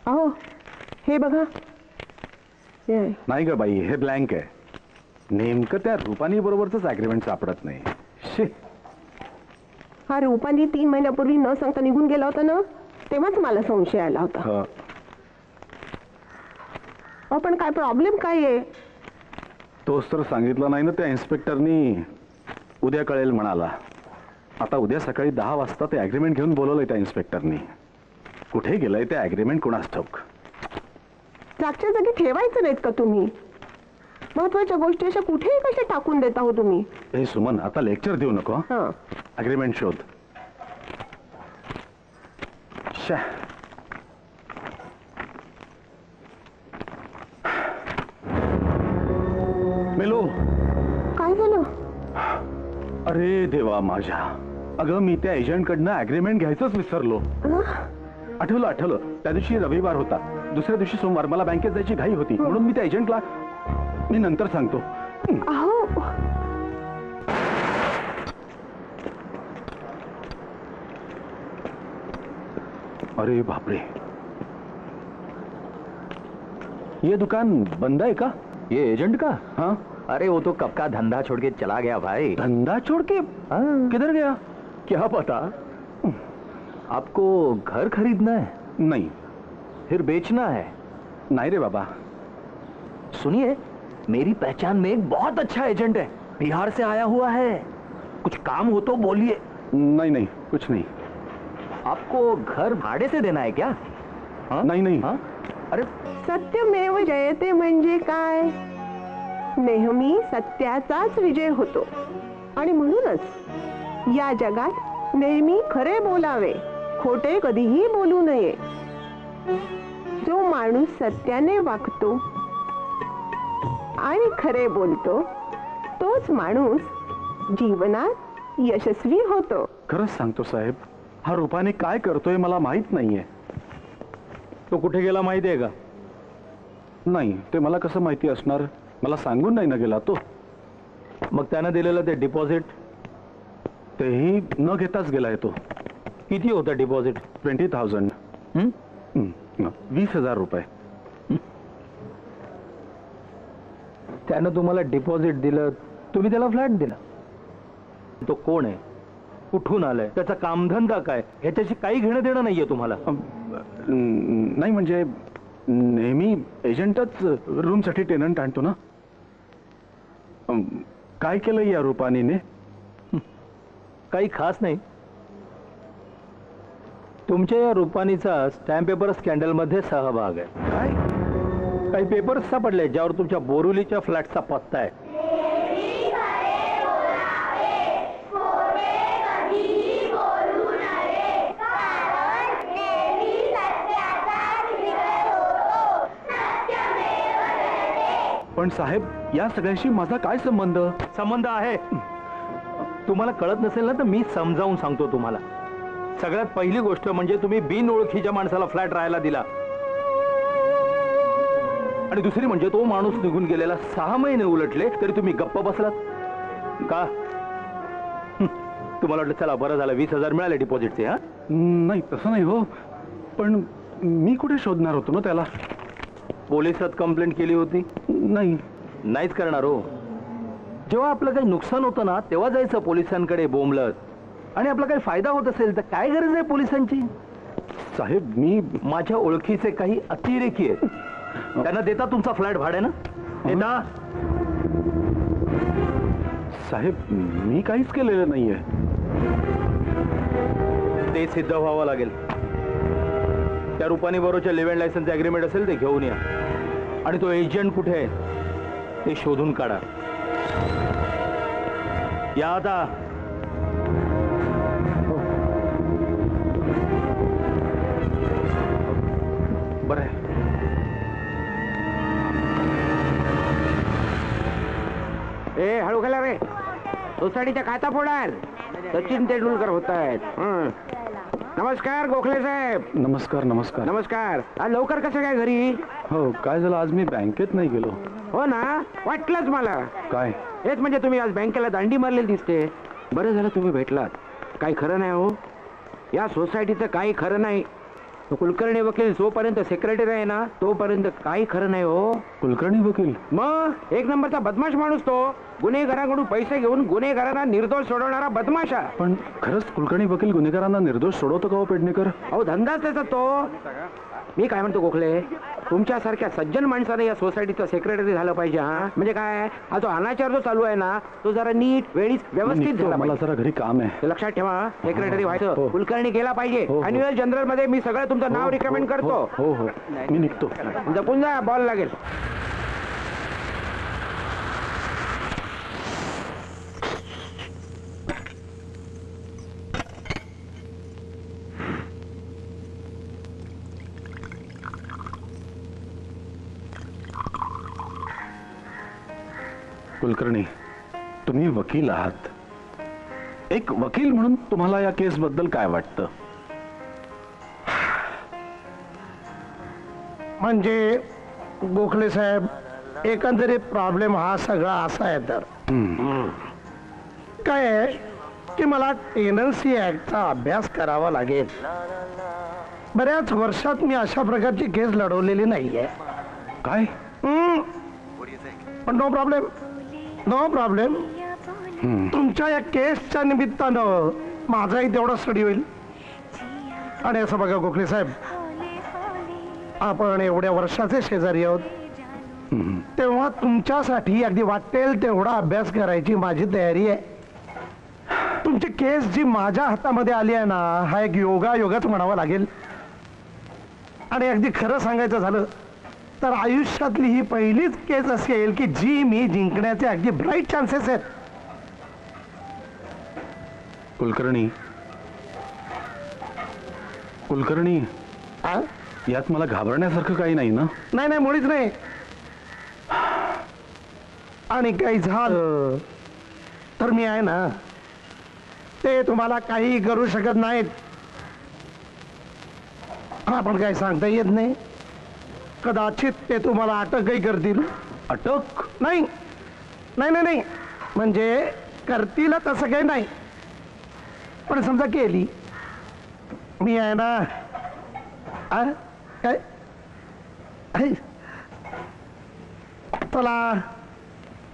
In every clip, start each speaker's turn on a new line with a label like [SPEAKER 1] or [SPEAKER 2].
[SPEAKER 1] अहो हे बघा.
[SPEAKER 2] नाही ग बाई, हे ब्लँक आहे. नेमकं त्या रुपानी बरोबरच अग्रीमेंट सापडत नाही. शी.
[SPEAKER 1] हा रुपानी 3 महिन्यापूर्वी न सांगता निघून गेला होता ना, तेव्हाच मला संशय आला होता. पण काय प्रॉब्लेम काय आहे?
[SPEAKER 2] तोच तर सांगितलं नाही ना त्या इन्स्पेक्टरनी. उद्या कळेल म्हणाला. आता उद्या सकाळी 10 वाजता ते अग्रीमेंट घेऊन बोलवलंय त्या इन्स्पेक्टरनी. कुठे गेलंय ते अग्रीमेंट कोणास ठाऊक.
[SPEAKER 1] जागच्या जागी ठेवायचं नाहीत का तुम्ही? महत्वाच्या गोष्टी अशा कुठेही कशा टाकून देता हो तुम्ही?
[SPEAKER 2] हे सुमन, आता लेक्चर देऊ नको. अग्रीमेंट शोध. मेलो.
[SPEAKER 1] काय झालं?
[SPEAKER 2] अरे देवा माझ्या. अगं मी त्या एजंटकडनं अग्रीमेंट घ्यायचंच विसरलो. आठवलं त्या दिवशी रविवार होता, दुसऱ्या दिवशी सोमवार. मला बँकेत जायची घाई होती, म्हणून मी त्या एजंटला मी नंतर सांगतो. अरे बापरे, ये दुकान बंद है का?
[SPEAKER 3] ये एजेंट का?
[SPEAKER 2] हाँ.
[SPEAKER 3] अरे वो तो कब का धंधा छोड़ के चला गया भाई.
[SPEAKER 2] धंधा छोड़ के?
[SPEAKER 3] हाँ.
[SPEAKER 2] किधर गया?
[SPEAKER 3] क्या पता. आपको घर खरीदना है?
[SPEAKER 2] नहीं.
[SPEAKER 3] फिर बेचना है?
[SPEAKER 2] नहीं रे बाबा.
[SPEAKER 3] सुनिए, मेरी पहचान में एक बहुत अच्छा एजेंट है, बिहार से आया हुआ है. कुछ काम हो तो बोलिए.
[SPEAKER 2] नहीं, कुछ नहीं.
[SPEAKER 3] आपको घर भाड़े से देना है क्या?
[SPEAKER 2] हाँ? नहीं.
[SPEAKER 3] हाँ? अरे
[SPEAKER 1] सत्यमेव जयते म्हणजे काय? नेहमी सत्याचाच विजय होतो. आणि म्हणूनच या जगात नेहमी खरे बोलावे, खोटे कधीही बोलू नये. जो माणूस सत्याने वागतो आणि खरे बोलतो तोच माणूस जीवनात यशस्वी होतो.
[SPEAKER 2] खरंच सांगतो साहेब, हा रुपाने काय करतोय मला माहित नाहीये.
[SPEAKER 3] तो कुठे गेला माहिती आहे का?
[SPEAKER 2] नाही. ते मला कसं माहिती असणार? मला सांगून नाही ना गेला तो.
[SPEAKER 3] मग त्यानं दिलेलं ते डिपॉझिट
[SPEAKER 2] तेही न घेताच गेलाय तो.
[SPEAKER 3] किती होतं डिपॉझिट?
[SPEAKER 2] 20,000. 20,000 रुपये.
[SPEAKER 3] त्यानं तुम्हाला डिपॉझिट दिलं, तुम्ही त्याला फ्लॅट दिला. तो कोण आहे, कुठून आलाय, त्याचा कामधंदा काय, ह्याच्याशी काही घेणं देणं नाहीये तुम्हाला?
[SPEAKER 2] नाही म्हणजे नेहमी एजंटच रूमसाठी टेनंट आणतो ना. काय केलं या रुपानीने?
[SPEAKER 3] काही खास नाही. तुमच्या या रुपानीचा स्टॅम्प पेपर स्कॅन्डल मध्ये सहभाग आहे.
[SPEAKER 2] काय?
[SPEAKER 3] काही पेपर्स सापडले ज्यावर तुमच्या बोरिवलीच्या फ्लॅटचा पत्ता आहे.
[SPEAKER 2] पण साहेब, या सगळ्याशी माझा काय संबंध?
[SPEAKER 3] संबंध आहे. तुम्हाला कळत नसेल ना तर मी समजावून सांगतो तुम्हाला. सगळ्यात पहिली गोष्ट म्हणजे तुम्ही बिनओळखीच्या माणसाला फ्लॅट राहायला दिला. आणि दुसरी म्हणजे तो माणूस निघून गेलेला 6 महिने उलटले तरी तुम्ही गप्प बसलात का? तुम्हाला वाटलं चला बरं झालं 20,000 मिळाले डिपॉझिटचे. हा
[SPEAKER 2] नाही, तसं नाही हो. पण मी कुठे शोधणार होतो ना त्याला?
[SPEAKER 3] पोलिसात कंप्लेंट केली होती? नाहीच करणार हो. जेव्हा आपलं काही नुकसान होतं ना तेव्हा जायचं पोलिसांकडे बोंबलत. आणि आपला काही फायदा होत असेल तर काय गरज आहे पोलिसांची?
[SPEAKER 2] साहेब, मी
[SPEAKER 3] माझ्या ओळखीचे काही अतिरेकी आहेत, त्यांना देता तुमचा फ्लॅट भाड्यानं? देता?
[SPEAKER 2] साहेब, मी काहीच केलेलं नाहीये.
[SPEAKER 3] ते सिद्ध व्हावं लागेल. त्या रुपानी बरोबरच्या लिव्ह अँड लायसन्स अग्रीमेंट असेल ते घेऊन या. आणि तो एजंट कुठे आहे ते शोधून काढा. या आता.
[SPEAKER 2] बरं आहे.
[SPEAKER 4] ए हळू खाला रे, सोसायटीचा खाता फोडाल. सचिन तेंडुलकर होत आहेत. नमस्कार गोखले साहेब.
[SPEAKER 2] नमस्कार.
[SPEAKER 4] नमस्कार. आज लवकर कसं काय घरी?
[SPEAKER 2] हो, काय झालं, आज मी बँकेत नाही गेलो.
[SPEAKER 4] हो ना, वाटलंच मला.
[SPEAKER 2] काय?
[SPEAKER 4] हेच म्हणजे तुम्ही आज बँकेला दांडी मारलेली दिसते. बरं झालं तुम्ही भेटलात. काही खरं नाही हो, या सोसायटीचं काही खरं नाही. तो कुलकर्णी वकील जोपर्यंत सेक्रेटरी आहे ना तोपर्यंत काही खरं नाही हो.
[SPEAKER 2] कुलकर्णी वकील?
[SPEAKER 4] मग एक नंबरचा बदमाश माणूस तो. गुन्हेगारांकडून पैसे घेऊन गुन्हेगारांना निर्दोष सोडवणारा बदमाश आहे.
[SPEAKER 2] पण खरंच कुलकर्णी वकील गुन्हेगारांना निर्दोष सोडवतो का हो पेडणेकर?
[SPEAKER 4] अहो धंदाच त्याचा तो. मी काय म्हणतो गोखले, तुमच्यासारख्या सज्जन माणसाने या सोसायटीचा सेक्रेटरी झालं पाहिजे. हा म्हणजे काय, हा जो अनाचार जो चालू आहे ना तो जरा नीट वेळीच व्यवस्थित
[SPEAKER 2] निघतो,
[SPEAKER 4] झाला
[SPEAKER 2] मला
[SPEAKER 4] पाहिजे.
[SPEAKER 2] जरा घरी काम आहे.
[SPEAKER 4] ते लक्षात ठेवा, सेक्रेटरी
[SPEAKER 2] हो.
[SPEAKER 4] व्हायचं कुलकर्णी गेला पाहिजे.
[SPEAKER 2] हो.
[SPEAKER 4] अॅन्युअल जनरल मध्ये मी सगळं तुमचं नाव रिकमेंड करतो.
[SPEAKER 2] हो हो, मी निघतो.
[SPEAKER 4] जपून जा, बॉल लागेल.
[SPEAKER 2] कुलकर्णी, तुम्ही वकील आहात. एक वकील म्हणून तुम्हाला या केस बद्दल काय वाटतं?
[SPEAKER 5] म्हणजे गोखले साहेब, एकंदरीत प्रॉब्लेम हा सगळा असा आहे. तर काय आहे की मला टेनन्सी ऍक्टचा अभ्यास करावा लागेल. बऱ्याच वर्षात मी अशा प्रकारची केस लढवलेली नाहीये.
[SPEAKER 2] काय?
[SPEAKER 5] पण नो प्रॉब्लेम, नो प्रॉब्लेम. तुमच्या या केसच्या निमित्तानं माझाही तेवढा स्टडी होईल. आणि असं बघा गोखले साहेब, आपण एवढ्या वर्षाचे शेजारी आहोत, तेव्हा तुमच्यासाठी अगदी वाटेल तेवढा अभ्यास करायची माझी तयारी आहे. तुमची केस जी माझ्या हातामध्ये आली आहे ना, हा एक योगाच म्हणावा लागेल. आणि अगदी खरं सांगायचं झालं तर आयुष्यातली ही पहिलीच केस असेल की जी मी जिंकण्याचे अगदी ब्राईट चान्सेस आहेत.
[SPEAKER 2] कुलकर्णी, कुलकर्णी,
[SPEAKER 5] हा?
[SPEAKER 2] यात मला घाबरण्यासारखं काही नाही ना?
[SPEAKER 5] नाही नाही, मुळीच नाही. आणि काही झालं तर मी आहे ना, ते तुम्हाला काही करू शकत नाहीत. आपण काही सांगता येत नाही. कदाचित ते तुम्हाला अटकही करतील.
[SPEAKER 2] अटक?
[SPEAKER 5] नाही नाही नाही नाही, म्हणजे करतील तसं काही नाही. पण समजा केली, मी आहे ना, आ? काय आई. चला,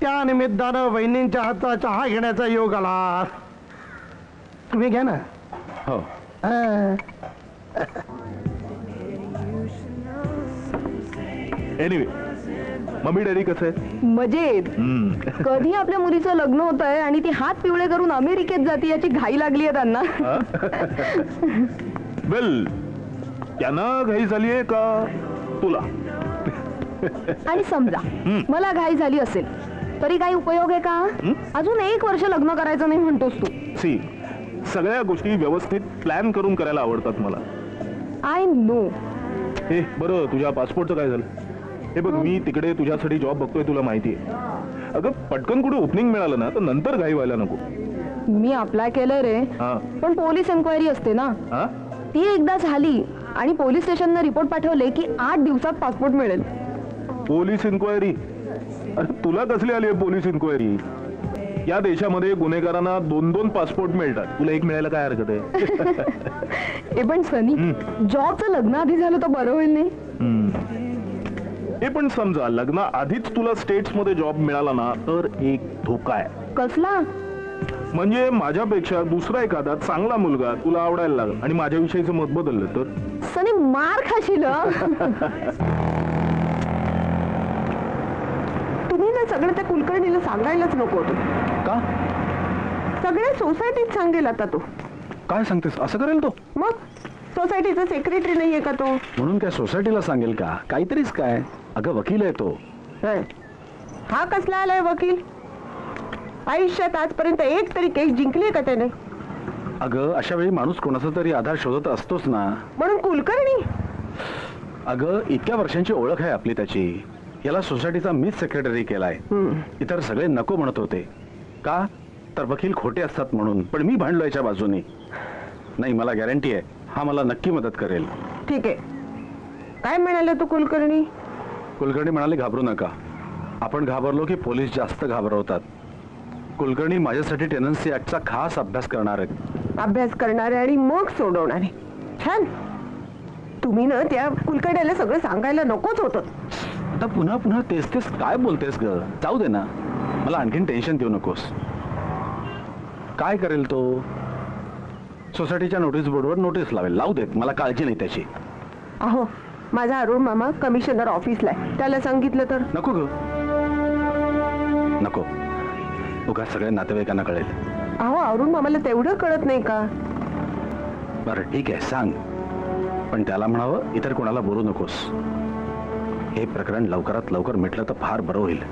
[SPEAKER 5] त्या निमित्तानं वहिनींच्या हातचा चहा घेण्याचा योग आला. तुम्ही घ्या ना.
[SPEAKER 2] हो.
[SPEAKER 5] हा.
[SPEAKER 2] एनिवे, मम्मी डॅडी कसं आहे?
[SPEAKER 1] मजेत. कधी आपल्या मुलीचं लग्न होत आहे आणि ती हात पिवळे करून अमेरिकेत जाते याची घाई लागली आहे त्यांना.
[SPEAKER 2] वेल, त्यांना घाई झालीये का तुला?
[SPEAKER 1] आणि समजा मला घाई झाली असेल तरी काही उपयोग आहे का? अजून 1 वर्ष लग्न करायचं नाही म्हणतोस तू.
[SPEAKER 2] सी, सगळ्या गोष्टी व्यवस्थित प्लॅन करून करायला आवडतात मला.
[SPEAKER 1] I know.
[SPEAKER 2] हे बरं, तुझ्या पासपोर्टचं काय झालं? हे बघ, मी तिकडे तुझ्यासाठी जॉब बघतोय, तुला माहिती आहे. अगं पटकन कुठे ओपनिंग मिळालं ना तर नंतर घाई व्हायला नको.
[SPEAKER 1] मी अप्लाय केलं रे,
[SPEAKER 2] हा.
[SPEAKER 1] पण पोलीस एन्क्वायरी असते ना,
[SPEAKER 2] हा?
[SPEAKER 1] ती एकदा झाली आणि पोलीस स्टेशनने रिपोर्ट पाठवले की 8 दिवसात पासपोर्ट मिळेल.
[SPEAKER 2] Police inquiry? अरे तुला कसली आली आहे पोलीस इन्क्वायरी? या देशामध्ये गुन्हेगारांना 2-2 पासपोर्ट मिळतात, तुला एक मिळायला काय हरकत आहे?
[SPEAKER 1] ए पण सनी, जॉबचं लग्न आधी झालं तर बरं होईल नाही?
[SPEAKER 2] हे पण समजा लग्न आधीच तुला स्टेट्स मध्ये जॉब मिळाला ना तर एक धोका आहे.
[SPEAKER 1] कसला?
[SPEAKER 2] म्हणजे माझ्यापेक्षा दुसरा एखादा चांगला मुलगा तुला आवडायला लागला आणि माझ्याविषयीचं मत बदललं तर?
[SPEAKER 1] सनी मार खाशील. तुम्ही ना सगळं त्या कुलकर्णीला सांगायलाच नको होतं
[SPEAKER 2] का?
[SPEAKER 1] सगळ्या सोसायटीत सांगेल आता तो.
[SPEAKER 2] काय सांगतेस? असं करेल तो?
[SPEAKER 1] मग सोसायटीचा सेक्रेटरी नाहीये का तो?
[SPEAKER 2] म्हणून काय सोसायटीला सांगेल का? काहीतरीच काय. अगं वकील आहे तो.
[SPEAKER 1] हा कसला आलाय वकील? आयुष्यात आजपर्यंत एक तरी केस जिंकली का त्याने?
[SPEAKER 2] अगं अशा वेळी माणूस कोणाचा तरी आधार शोधत असतोच ना.
[SPEAKER 1] म्हणून कुलकर्णी?
[SPEAKER 2] अगं इतक्या वर्षांची ओळख आहे आपली त्याची. याला सोसायटीचा मीच सेक्रेटरी केलाय. इतर सगळे नको म्हणत होते. का? तर वकील खोटे असतात म्हणून. पण मी भांडलो याच्या बाजूने. नाही, मला गॅरंटी आहे हा मला नक्की मदत करेल.
[SPEAKER 1] ठीक आहे. काय म्हणाले तू कुलकर्णी?
[SPEAKER 2] कुलकर्णी म्हणाले घाबरू नका. आपण घाबरलो की पोलीस जास्त घाबरवतात. कुलकर्णी माझ्यासाठी टेनन्सी ऍक्टचा खास अभ्यास करणार आहेत.
[SPEAKER 1] अभ्यास करणारे आणि मग सोडवणारे. छान.
[SPEAKER 6] तुम्ही ना त्या कुलकर्ण्याला सगळं सांगायला नकोच होतं.
[SPEAKER 2] आता पुन्हा पुन्हा तेच तेच काय बोलतेस ग? जाऊ दे ना, मला आणखीन टेन्शन देऊ नकोस. काय करेल तो? सोसायटीच्या नोटीस बोर्डवर नोटीस लावेल. लावू देत, मला काळजी नाही त्याची.
[SPEAKER 6] अहो माझा अरुण मामा कमिशनर ऑफिसला आहे, त्याला सांगितलं तर?
[SPEAKER 2] नको ग, नको. उगा सगळ्या नातेवाईकांना कळेल.
[SPEAKER 6] अहो अरुण मामाला तेवढं कळत नाही का?
[SPEAKER 2] बरं ठीक आहे, सांग. पण त्याला म्हणावं इतर कोणाला बोलू नकोस. हे प्रकरण लवकरात लवकर मिटलं तर फार बरं होईल.